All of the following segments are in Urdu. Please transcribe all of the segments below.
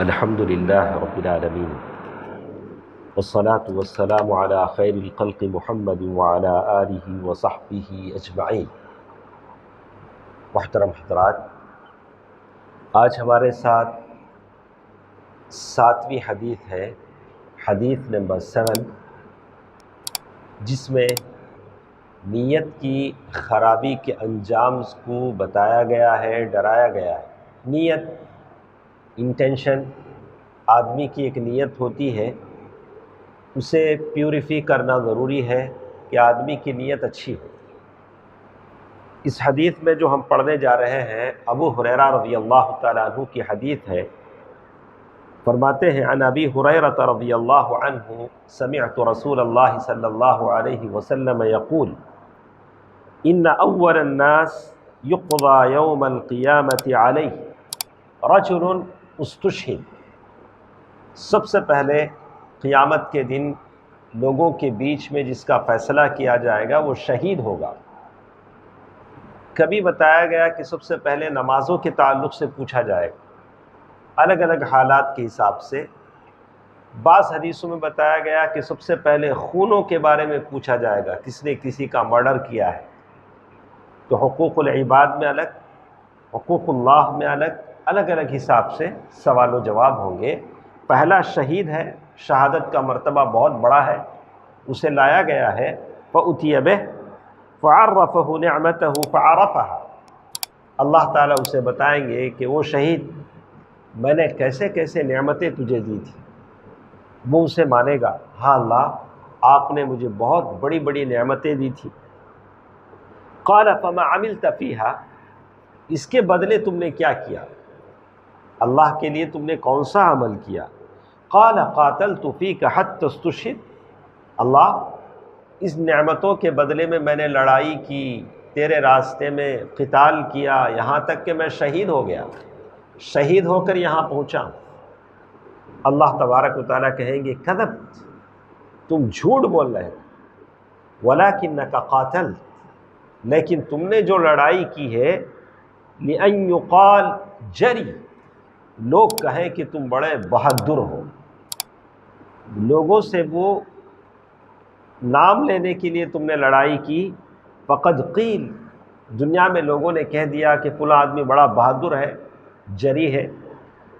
الحمد للہ رب العالمین والصلاة والسلام علی خیر الخلق محمد وعلی آلہ وصحبہ اجمعین۔ محترم حضرات، آج ہمارے ساتھ 7ویں حدیث ہے، حدیث نمبر 7، جس میں نیت کی خرابی کے انجام کو بتایا گیا ہے، ڈرایا گیا ہے۔ نیت، انٹینشن، آدمی کی ایک نیت ہوتی ہے، اسے پیوریفائی کرنا ضروری ہے کہ آدمی کی نیت اچھی ہو۔ اس حدیث میں جو ہم پڑھنے جا رہے ہیں، ابو ہریرہ رضی اللہ تعالیٰ عنہ کی حدیث ہے۔ فرماتے ہیں عن ابی ہریرہ رضی اللہ عنہ سمعت رسول اللہ صلی اللہ علیہ وسلم یقول ان اول الناس یقضى یوم القیامت علیہ رجل استشہد۔ سب سے پہلے قیامت کے دن لوگوں کے بیچ میں جس کا فیصلہ کیا جائے گا وہ شہید ہوگا۔ کبھی بتایا گیا کہ سب سے پہلے نمازوں کے تعلق سے پوچھا جائے گا، الگ الگ حالات کے حساب سے۔ بعض حدیثوں میں بتایا گیا کہ سب سے پہلے خونوں کے بارے میں پوچھا جائے گا، کس نے کسی کا مرڈر کیا ہے۔ تو حقوق العباد میں الگ، حقوق اللہ میں الگ، الگ الگ حساب سے سوال و جواب ہوں گے۔ پہلا شہید ہے، شہادت کا مرتبہ بہت بڑا ہے، اسے لایا گیا ہے۔ فَأُتِيَ بِهِ فَعَرَّفَهُ نِعْمَتَهُ فَعَرَفَهَا، اللہ تعالیٰ اسے بتائیں گے کہ وہ شہید، میں نے کیسے کیسے نعمتیں تجھے دی تھی۔ وہ اسے مانے گا، ہاں اللہ، آپ نے مجھے بہت بڑی بڑی نعمتیں دی تھی۔ قَالَ فَمَا عَمِلْتَ فِيهَا، اس کے بدلے تم نے کیا کیا، اللہ کے لیے تم نے کون سا عمل کیا۔ قال قاتلت فیک حتی استشہد، اللہ، اس نعمتوں کے بدلے میں نے لڑائی کی، تیرے راستے میں قتال کیا، یہاں تک کہ میں شہید ہو گیا، شہید ہو کر یہاں پہنچا۔ اللہ تبارک و تعالیٰ کہیں گے کذبت، تم جھوٹ بول رہے ہو، ولکنک قاتلت، لیکن تم نے جو لڑائی کی ہے، لأن یقال جری، لوگ کہیں کہ تم بڑے بہادر ہو، لوگوں سے وہ نام لینے کے لیے تم نے لڑائی کی۔ فقد قیل، دنیا میں لوگوں نے کہہ دیا کہ فلاں آدمی بڑا بہادر ہے، جری ہے۔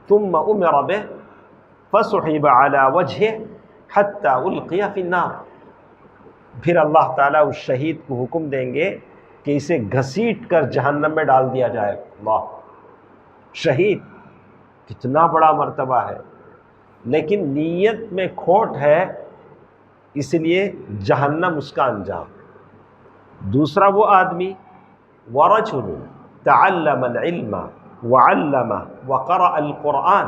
ثم امر بہ فسحب علی وجہہ حتی القی فی النار، پھر اللہ تعالیٰ اس شہید کو حکم دیں گے کہ اسے گھسیٹ کر جہنم میں ڈال دیا جائے۔ اللہ، شہید کتنا بڑا مرتبہ ہے، لیکن نیت میں کھوٹ ہے، اس لیے جہنم اس کا انجام۔ دوسرا وہ آدمی ورجل تعلم العلم وعلمہ وقرأ القرآن،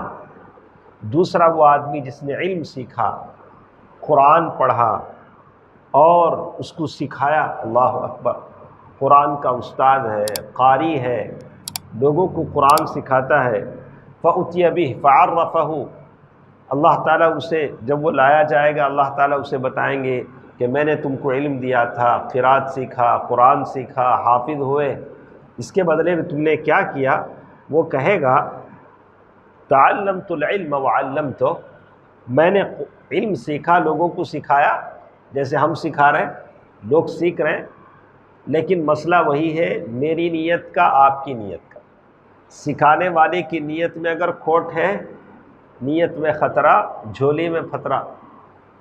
دوسرا وہ آدمی جس نے علم سیکھا، قرآن پڑھا اور اس کو سکھایا۔ اللہ اکبر، قرآن کا استاد ہے، قاری ہے، لوگوں کو قرآن سکھاتا ہے۔ فَأُتِيَ بِهِ فَعَرَّفَهُ، اللہ تعالیٰ اسے جب وہ لایا جائے گا، اللہ تعالیٰ اسے بتائیں گے کہ میں نے تم کو علم دیا تھا، قرات سیکھا، قرآن سیکھا، حافظ ہوئے، اس کے بدلے میں تم نے کیا کیا؟ وہ کہے گا تعلمت العلم وعلمت، میں نے علم سیکھا، لوگوں کو سکھایا، جیسے ہم سکھا رہے ہیں، لوگ سیکھ رہے ہیں، لیکن مسئلہ وہی ہے، میری نیت کا، آپ کی نیت کا۔ سکھانے والے کی نیت میں اگر کھوٹ ہے، نیت میں خطرہ، جھولی میں پھترہ،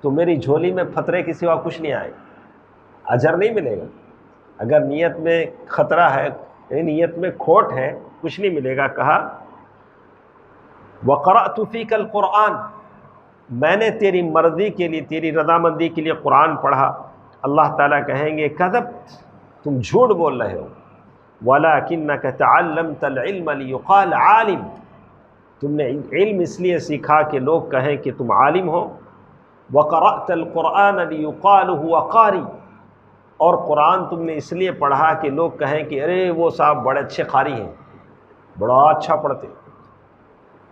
تو میری جھولی میں پھترے کے سوا کچھ نہیں آئے، اجر نہیں ملے گا۔ اگر نیت میں خطرہ ہے، نیت میں کھوٹ ہے، کچھ نہیں ملے گا۔ کہا وَقَرَأْتُ فِيكَ الْقُرْآنَ، میں نے تیری مرضی کے لیے، تیری رضامندی کے لیے قرآن پڑھا۔ اللہ تعالیٰ کہیں گے کذبت، تم جھوٹ بول رہے ہو، وَلَكِنَّكَ تَعَلَّمْتَ الْعِلْمَ لِيُقَالَ عَالِمٌ، تم نے علم اس لیے سیکھا کہ لوگ کہیں کہ تم عالم ہو۔ وَقَرَأْتَ الْقُرْآنَ لِيُقَالُ هُوَ قَارِئٌ، اور قرآن تم نے اس لیے پڑھا کہ لوگ کہیں کہ ارے وہ صاحب بڑے اچھے قاری ہیں، بڑا اچھا پڑھتے۔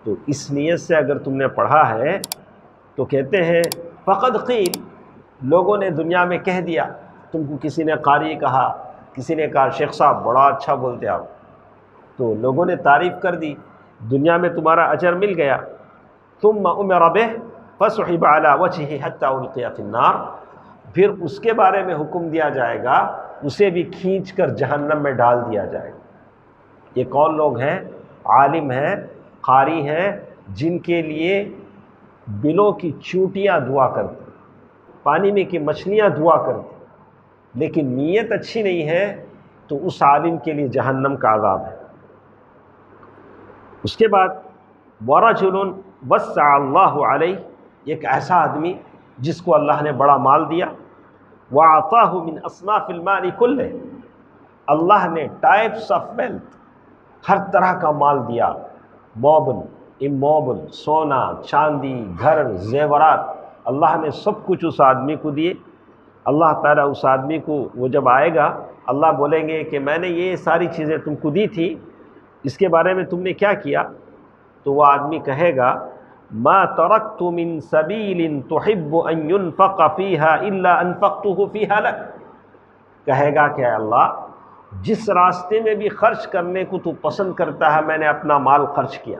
تو اس نیت سے اگر تم نے پڑھا ہے تو کہتے ہیں فقد قیل، لوگوں نے دنیا میں کہہ دیا، تم کو کسی نے قاری کہا، کسی نے کہا شیخ صاحب بڑا اچھا بولتے آپ، تو لوگوں نے تعریف کر دی، دنیا میں تمہارا اجر مل گیا۔ ثم امر به فسحب على وجهه حتى القي في النار، پھر اس کے بارے میں حکم دیا جائے گا اسے بھی کھینچ کر جہنم میں ڈال دیا جائے گا۔ یہ کون لوگ ہیں؟ عالم ہیں، قاری ہیں، جن کے لیے بلوں کی چونٹیاں دعا کرتی، پانی میں کی مچھلیاں دعا کرتی، لیکن نیت اچھی نہیں ہے تو اس عالم کے لیے جہنم کا عذاب ہے۔ اس کے بعد وَرَجُلٌ وَسَّعَ اللَّهُ عَلَيْهِ، ایک ایسا آدمی جس کو اللہ نے بڑا مال دیا، وَأَعْطَاهُ مِنْ أَصْنَافِ الْمَالِ كُلِّهِ، اللہ نے ٹائپس آف ویلتھ، ہر طرح کا مال دیا، موبل اموبل، سونا چاندی، گھر زیورات، اللہ نے سب کچھ اس آدمی کو دیے۔ اللہ تعالیٰ اس آدمی کو، وہ جب آئے گا اللہ بولیں گے کہ میں نے یہ ساری چیزیں تم کو دی تھی، اس کے بارے میں تم نے کیا کیا؟ تو وہ آدمی کہے گا ما ترکت من سبیل تحب ان ينفق فیہا الا انفقته فیہا لک، کہے گا کہ اے اللہ جس راستے میں بھی خرچ کرنے کو تو پسند کرتا ہے میں نے اپنا مال خرچ کیا۔